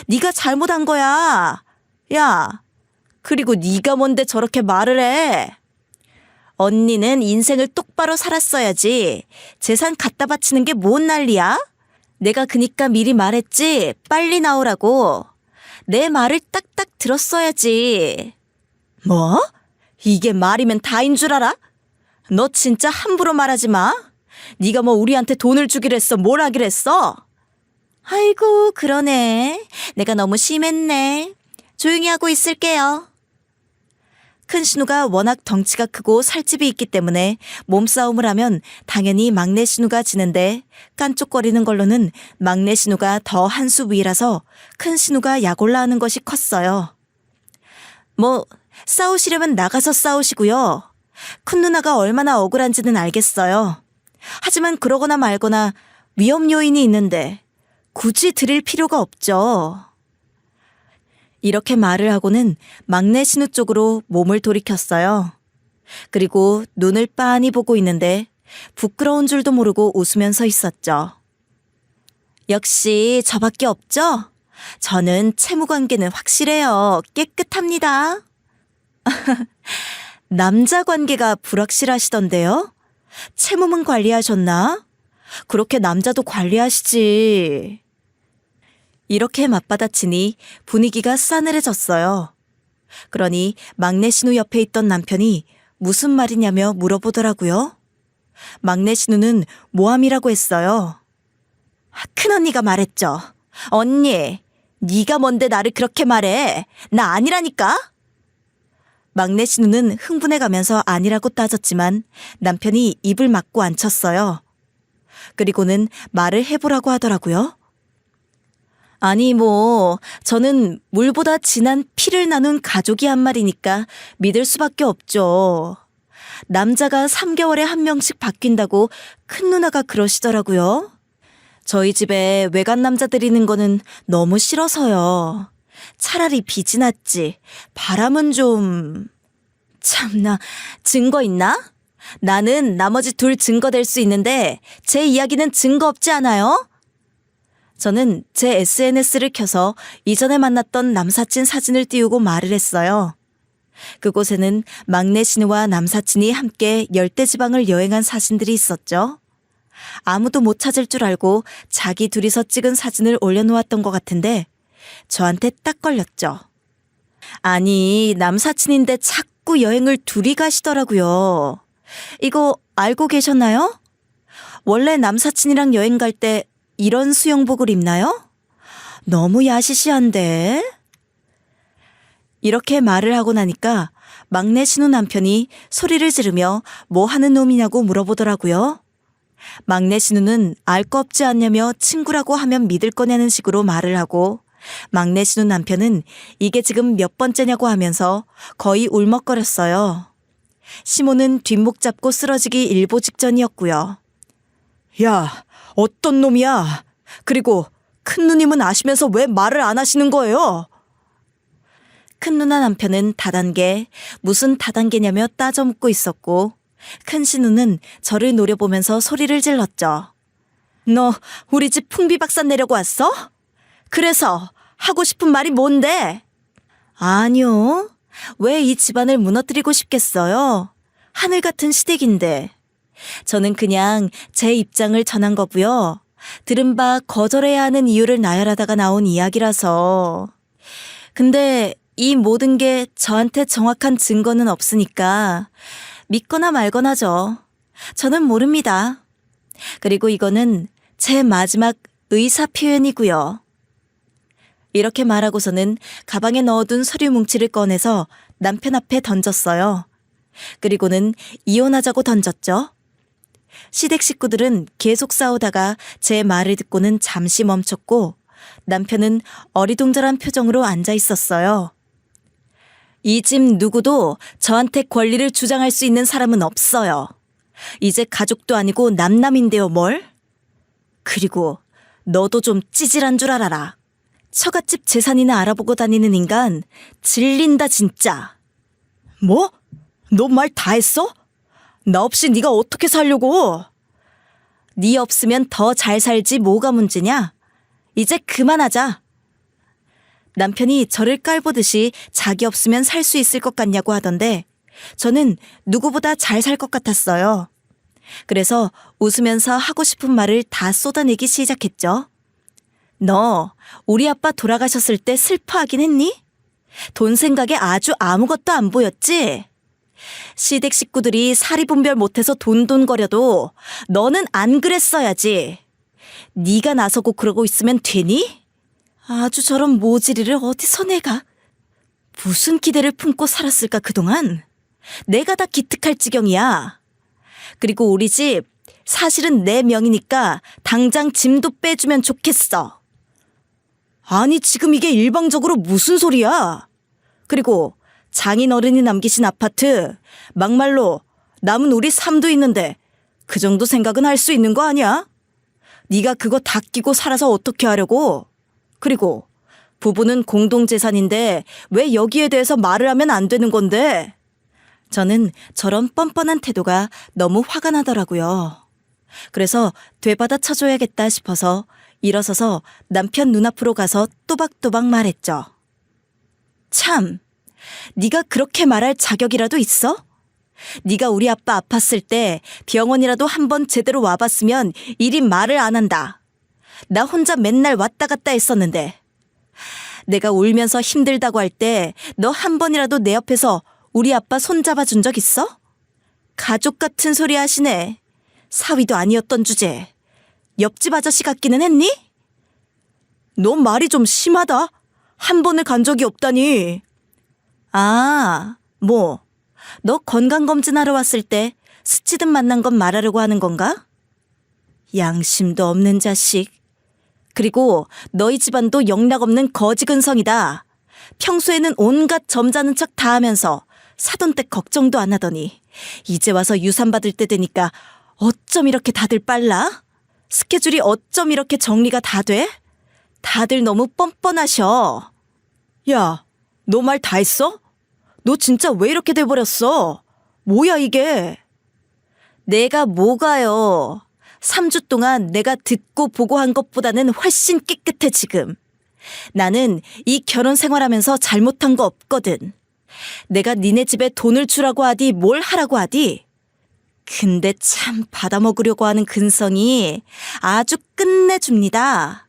네가 잘못한 거야. 야, 그리고 네가 뭔데 저렇게 말을 해. 언니는 인생을 똑바로 살았어야지. 재산 갖다 바치는 게 뭔 난리야? 내가 그니까 미리 말했지. 빨리 나오라고. 내 말을 딱딱 들었어야지. 뭐? 이게 말이면 다인 줄 알아? 너 진짜 함부로 말하지 마. 네가 뭐 우리한테 돈을 주기로 했어? 뭘 하기로 했어? 아이고, 그러네. 내가 너무 심했네. 조용히 하고 있을게요. 큰 신우가 워낙 덩치가 크고 살집이 있기 때문에 몸싸움을 하면 당연히 막내 신우가 지는데 깐쪽거리는 걸로는 막내 신우가 더 한 수 위라서 큰 신우가 약올라하는 것이 컸어요. 뭐 싸우시려면 나가서 싸우시고요. 큰 누나가 얼마나 억울한지는 알겠어요. 하지만 그러거나 말거나 위험 요인이 있는데 굳이 드릴 필요가 없죠. 이렇게 말을 하고는 막내 신우 쪽으로 몸을 돌이켰어요. 그리고 눈을 빤히 보고 있는데 부끄러운 줄도 모르고 웃으면서 있었죠. 역시 저밖에 없죠? 저는 채무 관계는 확실해요. 깨끗합니다. 남자 관계가 불확실하시던데요? 채무만 관리하셨나? 그렇게 남자도 관리하시지. 이렇게 맞받아치니 분위기가 싸늘해졌어요. 그러니 막내 신우 옆에 있던 남편이 무슨 말이냐며 물어보더라고요. 막내 신우는 모함이라고 했어요. 큰언니가 말했죠. 언니, 네가 뭔데 나를 그렇게 말해? 나 아니라니까? 막내 신우는 흥분해가면서 아니라고 따졌지만 남편이 입을 막고 앉혔어요. 그리고는 말을 해보라고 하더라고요. 아니 저는 물보다 진한 피를 나눈 가족이 한 말이니까 믿을 수밖에 없죠. 남자가 3개월에 한 명씩 바뀐다고 큰 누나가 그러시더라고요. 저희 집에 외간 남자 들이는 거는 너무 싫어서요. 차라리 빚이 낫지. 바람은 좀... 참나, 증거 있나? 나는 나머지 둘 증거 될 수 있는데 제 이야기는 증거 없지 않아요? 저는 제 SNS를 켜서 이전에 만났던 남사친 사진을 띄우고 말을 했어요. 그곳에는 막내 신우와 남사친이 함께 열대지방을 여행한 사진들이 있었죠. 아무도 못 찾을 줄 알고 자기 둘이서 찍은 사진을 올려놓았던 것 같은데 저한테 딱 걸렸죠. 아니, 남사친인데 자꾸 여행을 둘이 가시더라고요. 이거 알고 계셨나요? 원래 남사친이랑 여행 갈 때 이런 수영복을 입나요? 너무 야시시한데? 이렇게 말을 하고 나니까 막내 신우 남편이 소리를 지르며 뭐 하는 놈이냐고 물어보더라고요. 막내 신우는 알 거 없지 않냐며 친구라고 하면 믿을 거냐는 식으로 말을 하고 막내 신우 남편은 이게 지금 몇 번째냐고 하면서 거의 울먹거렸어요. 시모는 뒷목 잡고 쓰러지기 일보 직전이었고요. 야, 어떤 놈이야? 그리고 큰 누님은 아시면서 왜 말을 안 하시는 거예요? 큰 누나 남편은 다단계, 무슨 다단계냐며 따져 묻고 있었고 큰 신우는 저를 노려보면서 소리를 질렀죠. 너 우리 집 풍비박산 내려고 왔어? 그래서 하고 싶은 말이 뭔데? 아니요. 왜 이 집안을 무너뜨리고 싶겠어요? 하늘 같은 시댁인데. 저는 그냥 제 입장을 전한 거고요. 들은 바 거절해야 하는 이유를 나열하다가 나온 이야기라서. 근데 이 모든 게 저한테 정확한 증거는 없으니까 믿거나 말거나죠. 저는 모릅니다. 그리고 이거는 제 마지막 의사 표현이고요. 이렇게 말하고서는 가방에 넣어둔 서류 뭉치를 꺼내서 남편 앞에 던졌어요. 그리고는 이혼하자고 던졌죠. 시댁 식구들은 계속 싸우다가 제 말을 듣고는 잠시 멈췄고 남편은 어리둥절한 표정으로 앉아 있었어요. 이 집 누구도 저한테 권리를 주장할 수 있는 사람은 없어요. 이제 가족도 아니고 남남인데요, 뭘? 그리고 너도 좀 찌질한 줄 알아라. 처갓집 재산이나 알아보고 다니는 인간 질린다 진짜. 뭐? 너 말 다 했어? 나 없이 네가 어떻게 살려고? 네 없으면 더 잘 살지 뭐가 문제냐? 이제 그만하자. 남편이 저를 깔보듯이 자기 없으면 살 수 있을 것 같냐고 하던데 저는 누구보다 잘 살 것 같았어요. 그래서 웃으면서 하고 싶은 말을 다 쏟아내기 시작했죠. 너 우리 아빠 돌아가셨을 때 슬퍼하긴 했니? 돈 생각에 아주 아무것도 안 보였지? 시댁 식구들이 사리분별 못해서 돈돈거려도 너는 안 그랬어야지. 네가 나서고 그러고 있으면 되니? 아주 저런 모질이를 어디서 내가. 무슨 기대를 품고 살았을까 그동안. 내가 다 기특할 지경이야. 그리고 우리 집 사실은 내 명이니까 당장 짐도 빼주면 좋겠어. 아니 지금 이게 일방적으로 무슨 소리야. 그리고 장인어른이 남기신 아파트 막말로 남은 우리 삶도 있는데 그 정도 생각은 할 수 있는 거 아니야? 네가 그거 다 끼고 살아서 어떻게 하려고? 그리고 부부는 공동재산인데 왜 여기에 대해서 말을 하면 안 되는 건데? 저는 저런 뻔뻔한 태도가 너무 화가 나더라고요. 그래서 되받아 쳐줘야겠다 싶어서 일어서서 남편 눈앞으로 가서 또박또박 말했죠. 참, 네가 그렇게 말할 자격이라도 있어? 네가 우리 아빠 아팠을 때 병원이라도 한번 제대로 와봤으면 이리 말을 안 한다. 나 혼자 맨날 왔다 갔다 했었는데. 내가 울면서 힘들다고 할 때 너 한 번이라도 내 옆에서 우리 아빠 손잡아 준 적 있어? 가족 같은 소리 하시네. 사위도 아니었던 주제. 옆집 아저씨 같기는 했니? 너 말이 좀 심하다. 한 번을 간 적이 없다니. 아, 뭐, 너 건강검진하러 왔을 때 스치듯 만난 건 말하려고 하는 건가? 양심도 없는 자식. 그리고 너희 집안도 영락없는 거지근성이다. 평소에는 온갖 점잖은 척 다 하면서 사돈 때 걱정도 안 하더니 이제 와서 유산 받을 때 되니까 어쩜 이렇게 다들 빨라? 스케줄이 어쩜 이렇게 정리가 다 돼? 다들 너무 뻔뻔하셔. 야, 너 말 다 했어? 너 진짜 왜 이렇게 돼버렸어? 뭐야 이게? 내가 뭐가요? 3주 동안 내가 듣고 보고 한 것보다는 훨씬 깨끗해 지금. 나는 이 결혼 생활하면서 잘못한 거 없거든. 내가 니네 집에 돈을 주라고 하디 뭘 하라고 하디. 근데 참 받아먹으려고 하는 근성이 아주 끝내줍니다.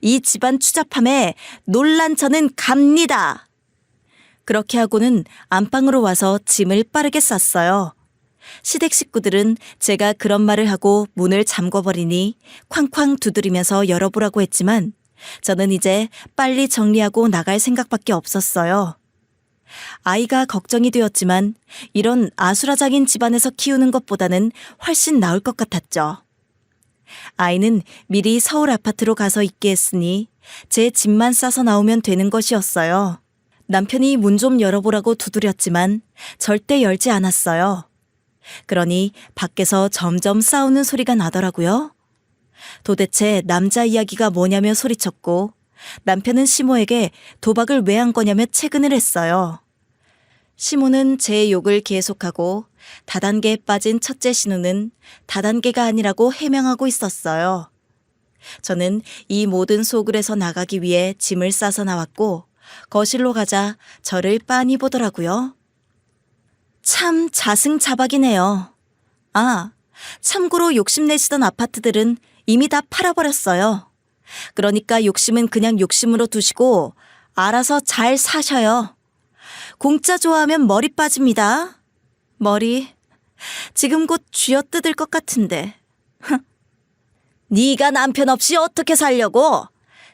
이 집안 추잡함에 놀란 저는 갑니다. 그렇게 하고는 안방으로 와서 짐을 빠르게 쌌어요. 시댁 식구들은 제가 그런 말을 하고 문을 잠궈버리니 쾅쾅 두드리면서 열어보라고 했지만 저는 이제 빨리 정리하고 나갈 생각밖에 없었어요. 아이가 걱정이 되었지만 이런 아수라장인 집안에서 키우는 것보다는 훨씬 나을 것 같았죠. 아이는 미리 서울 아파트로 가서 있게 했으니 제 짐만 싸서 나오면 되는 것이었어요. 남편이 문 좀 열어보라고 두드렸지만 절대 열지 않았어요. 그러니 밖에서 점점 싸우는 소리가 나더라고요. 도대체 남자 이야기가 뭐냐며 소리쳤고 남편은 시모에게 도박을 왜 한 거냐며 채근을 했어요. 시모는 제 욕을 계속하고 다단계에 빠진 첫째 신우는 다단계가 아니라고 해명하고 있었어요. 저는 이 모든 소굴에서 나가기 위해 짐을 싸서 나왔고 거실로 가자 저를 빤히 보더라고요. 참 자승자박이네요. 아, 참고로 욕심내시던 아파트들은 이미 다 팔아버렸어요. 그러니까 욕심은 그냥 욕심으로 두시고 알아서 잘 사셔요. 공짜 좋아하면 머리 빠집니다. 머리 지금 곧 쥐어뜯을 것 같은데. 네가 남편 없이 어떻게 살려고?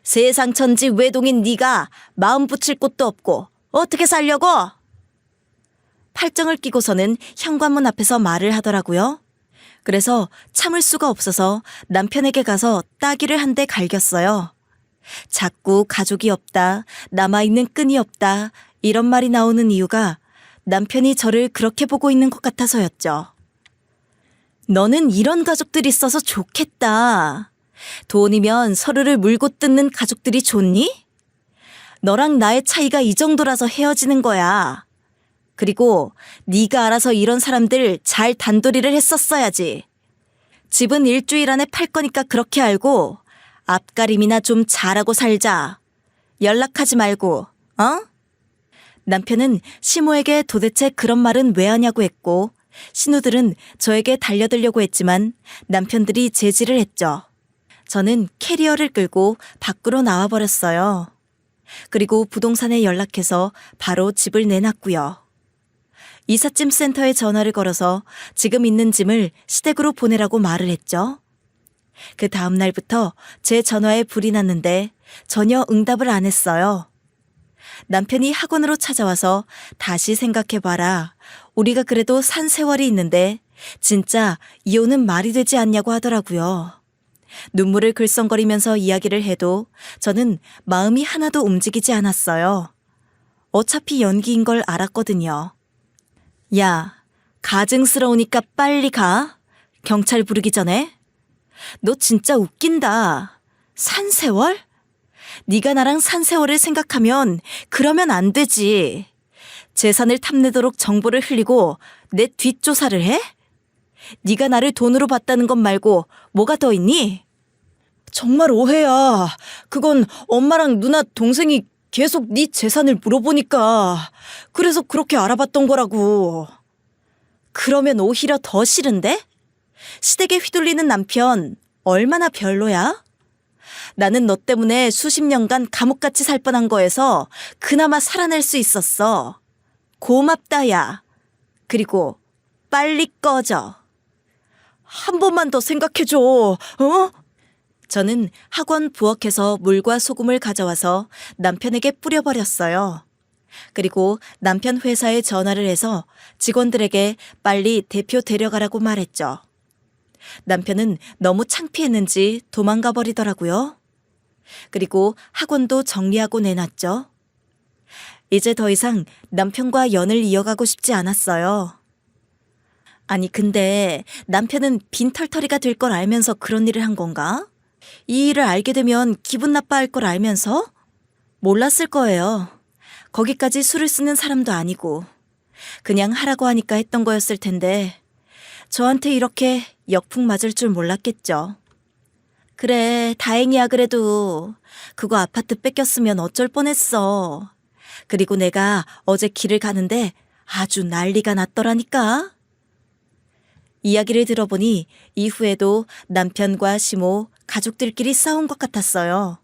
세상 천지 외동인 네가 마음 붙일 곳도 없고 어떻게 살려고? 팔정을 끼고서는 현관문 앞에서 말을 하더라고요. 그래서 참을 수가 없어서 남편에게 가서 따귀를 한 대 갈겼어요. 자꾸 가족이 없다, 남아있는 끈이 없다 이런 말이 나오는 이유가 남편이 저를 그렇게 보고 있는 것 같아서였죠. 너는 이런 가족들이 있어서 좋겠다. 돈이면 서로를 물고 뜯는 가족들이 좋니? 너랑 나의 차이가 이 정도라서 헤어지는 거야. 그리고 네가 알아서 이런 사람들 잘 단도리를 했었어야지. 집은 일주일 안에 팔 거니까 그렇게 알고 앞가림이나 좀 잘하고 살자. 연락하지 말고, 어? 남편은 시모에게 도대체 그런 말은 왜 하냐고 했고 신우들은 저에게 달려들려고 했지만 남편들이 제지를 했죠. 저는 캐리어를 끌고 밖으로 나와버렸어요. 그리고 부동산에 연락해서 바로 집을 내놨고요. 이삿짐 센터에 전화를 걸어서 지금 있는 짐을 시댁으로 보내라고 말을 했죠. 그 다음 날부터 제 전화에 불이 났는데 전혀 응답을 안 했어요. 남편이 학원으로 찾아와서 다시 생각해봐라. 우리가 그래도 산 세월이 있는데 진짜 이혼은 말이 되지 않냐고 하더라고요. 눈물을 글썽거리면서 이야기를 해도 저는 마음이 하나도 움직이지 않았어요. 어차피 연기인 걸 알았거든요. 야, 가증스러우니까 빨리 가. 경찰 부르기 전에. 너 진짜 웃긴다. 산세월? 네가 나랑 산세월을 생각하면 그러면 안 되지. 재산을 탐내도록 정보를 흘리고 내 뒷조사를 해? 네가 나를 돈으로 봤다는 것 말고 뭐가 더 있니? 정말 오해야. 그건 엄마랑 누나 동생이 계속 네 재산을 물어보니까 그래서 그렇게 알아봤던 거라고. 그러면 오히려 더 싫은데? 시댁에 휘둘리는 남편 얼마나 별로야? 나는 너 때문에 수십 년간 감옥같이 살 뻔한 거에서 그나마 살아낼 수 있었어. 고맙다, 야. 그리고 빨리 꺼져. 한 번만 더 생각해줘, 어? 저는 학원 부엌에서 물과 소금을 가져와서 남편에게 뿌려버렸어요. 그리고 남편 회사에 전화를 해서 직원들에게 빨리 대표 데려가라고 말했죠. 남편은 너무 창피했는지 도망가 버리더라고요. 그리고 학원도 정리하고 내놨죠. 이제 더 이상 남편과 연을 이어가고 싶지 않았어요. 아니, 근데 남편은 빈털터리가 될 걸 알면서 그런 일을 한 건가? 이 일을 알게 되면 기분 나빠할 걸 알면서? 몰랐을 거예요. 거기까지 술을 쓰는 사람도 아니고 그냥 하라고 하니까 했던 거였을 텐데 저한테 이렇게 역풍 맞을 줄 몰랐겠죠. 그래, 다행이야 그래도. 그거 아파트 뺏겼으면 어쩔 뻔했어. 그리고 내가 어제 길을 가는데 아주 난리가 났더라니까. 이야기를 들어보니 이후에도 남편과 시모, 가족들끼리 싸운 것 같았어요.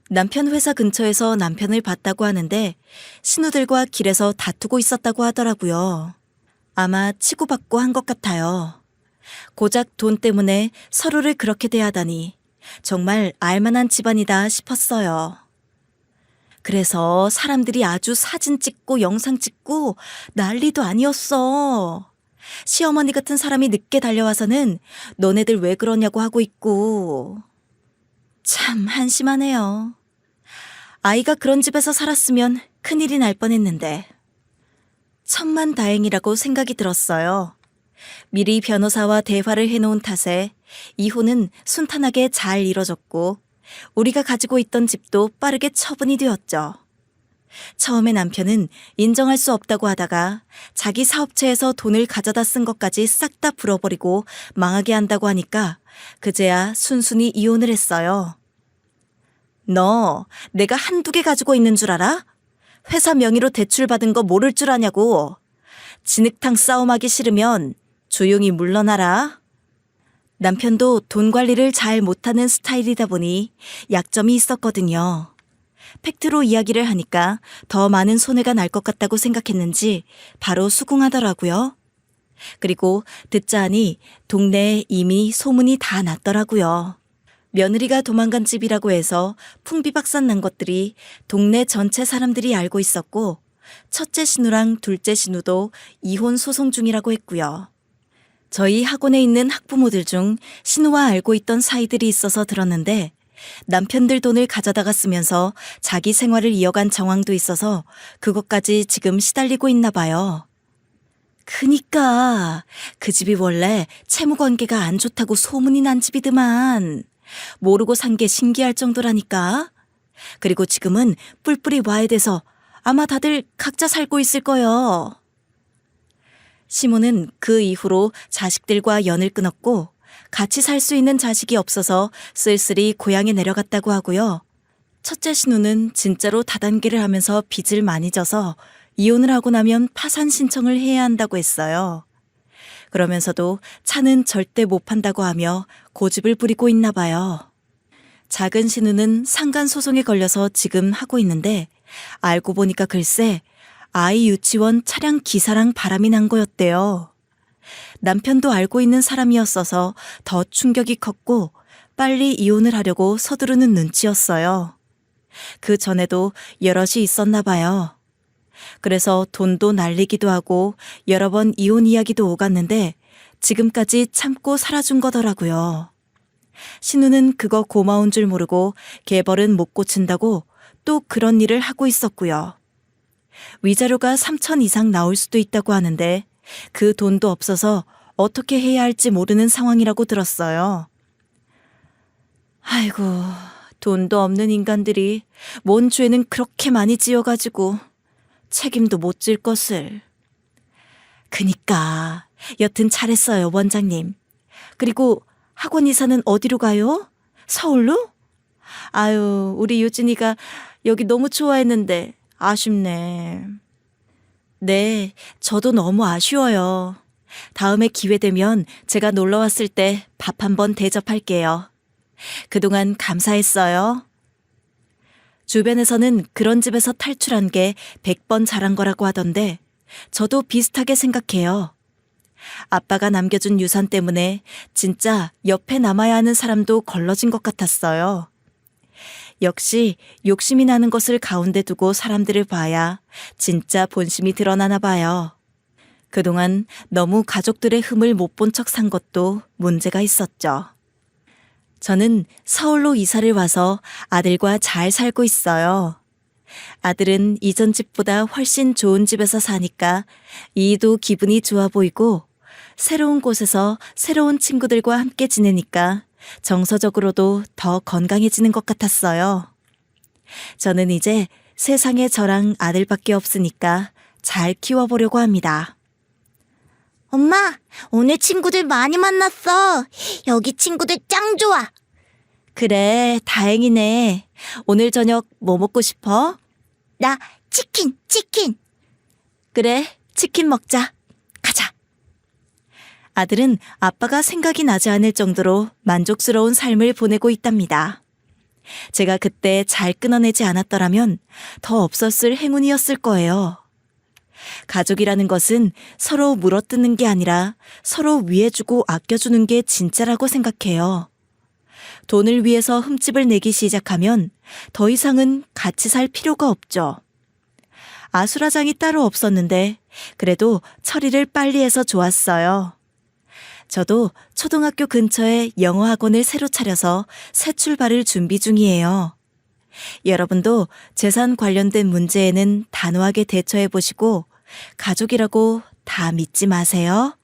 남편 회사 근처에서 남편을 봤다고 하는데 신우들과 길에서 다투고 있었다고 하더라고요. 아마 치고받고 한 것 같아요. 고작 돈 때문에 서로를 그렇게 대하다니 정말 알만한 집안이다 싶었어요. 그래서 사람들이 아주 사진 찍고 영상 찍고 난리도 아니었어. 시어머니 같은 사람이 늦게 달려와서는 너네들 왜 그러냐고 하고 있고. 참 한심하네요. 아이가 그런 집에서 살았으면 큰일이 날 뻔했는데. 천만다행이라고 생각이 들었어요. 미리 변호사와 대화를 해놓은 탓에 이혼은 순탄하게 잘 이뤄졌고 우리가 가지고 있던 집도 빠르게 처분이 되었죠. 처음에 남편은 인정할 수 없다고 하다가 자기 사업체에서 돈을 가져다 쓴 것까지 싹 다 불어버리고 망하게 한다고 하니까 그제야 순순히 이혼을 했어요. 너 내가 한두 개 가지고 있는 줄 알아? 회사 명의로 대출받은 거 모를 줄 아냐고. 진흙탕 싸움하기 싫으면 조용히 물러나라. 남편도 돈 관리를 잘 못하는 스타일이다 보니 약점이 있었거든요. 팩트로 이야기를 하니까 더 많은 손해가 날 것 같다고 생각했는지 바로 수긍하더라고요. 그리고 듣자 하니 동네에 이미 소문이 다 났더라고요. 며느리가 도망간 집이라고 해서 풍비박산 난 것들이 동네 전체 사람들이 알고 있었고 첫째 신우랑 둘째 신우도 이혼 소송 중이라고 했고요. 저희 학원에 있는 학부모들 중 신우와 알고 있던 사이들이 있어서 들었는데 남편들 돈을 가져다가 쓰면서 자기 생활을 이어간 정황도 있어서 그것까지 지금 시달리고 있나 봐요. 그니까 그 집이 원래 채무관계가 안 좋다고 소문이 난 집이더만. 모르고 산 게 신기할 정도라니까. 그리고 지금은 뿔뿔이 와야 돼서 아마 다들 각자 살고 있을 거요. 시모는 그 이후로 자식들과 연을 끊었고 같이 살 수 있는 자식이 없어서 쓸쓸히 고향에 내려갔다고 하고요. 첫째 신우는 진짜로 다단계를 하면서 빚을 많이 져서 이혼을 하고 나면 파산 신청을 해야 한다고 했어요. 그러면서도 차는 절대 못 판다고 하며 고집을 부리고 있나 봐요. 작은 신우는 상간 소송에 걸려서 지금 하고 있는데 알고 보니까 글쎄 아이 유치원 차량 기사랑 바람이 난 거였대요. 남편도 알고 있는 사람이었어서 더 충격이 컸고 빨리 이혼을 하려고 서두르는 눈치였어요. 그 전에도 여럿이 있었나 봐요. 그래서 돈도 날리기도 하고 여러 번 이혼 이야기도 오갔는데 지금까지 참고 살아준 거더라고요. 신우는 그거 고마운 줄 모르고 개벌은 못 고친다고 또 그런 일을 하고 있었고요. 위자료가 3천 이상 나올 수도 있다고 하는데 그 돈도 없어서 어떻게 해야 할지 모르는 상황이라고 들었어요. 아이고, 돈도 없는 인간들이 뭔 죄는 그렇게 많이 지어가지고 책임도 못 질 것을. 그니까 여튼 잘했어요, 원장님. 그리고 학원 이사는 어디로 가요? 서울로? 아유, 우리 유진이가 여기 너무 좋아했는데 아쉽네. 네, 저도 너무 아쉬워요. 다음에 기회 되면 제가 놀러 왔을 때 밥 한번 대접할게요. 그동안 감사했어요. 주변에서는 그런 집에서 탈출한 게 100번 잘한 거라고 하던데 저도 비슷하게 생각해요. 아빠가 남겨준 유산 때문에 진짜 옆에 남아야 하는 사람도 걸러진 것 같았어요. 역시 욕심이 나는 것을 가운데 두고 사람들을 봐야 진짜 본심이 드러나나 봐요. 그동안 너무 가족들의 흠을 못 본 척 산 것도 문제가 있었죠. 저는 서울로 이사를 와서 아들과 잘 살고 있어요. 아들은 이전 집보다 훨씬 좋은 집에서 사니까 이도 기분이 좋아 보이고 새로운 곳에서 새로운 친구들과 함께 지내니까 정서적으로도 더 건강해지는 것 같았어요. 저는 이제 세상에 저랑 아들밖에 없으니까 잘 키워보려고 합니다. 엄마, 오늘 친구들 많이 만났어. 여기 친구들 짱 좋아. 그래, 다행이네. 오늘 저녁 뭐 먹고 싶어? 나 치킨. 그래, 치킨 먹자. 가자. 아들은 아빠가 생각이 나지 않을 정도로 만족스러운 삶을 보내고 있답니다. 제가 그때 잘 끊어내지 않았더라면 더 없었을 행운이었을 거예요. 가족이라는 것은 서로 물어뜯는 게 아니라 서로 위해주고 아껴주는 게 진짜라고 생각해요. 돈을 위해서 흠집을 내기 시작하면 더 이상은 같이 살 필요가 없죠. 아수라장이 따로 없었는데 그래도 처리를 빨리 해서 좋았어요. 저도 초등학교 근처에 영어 학원을 새로 차려서 새 출발을 준비 중이에요. 여러분도 재산 관련된 문제에는 단호하게 대처해 보시고 가족이라고 다 믿지 마세요.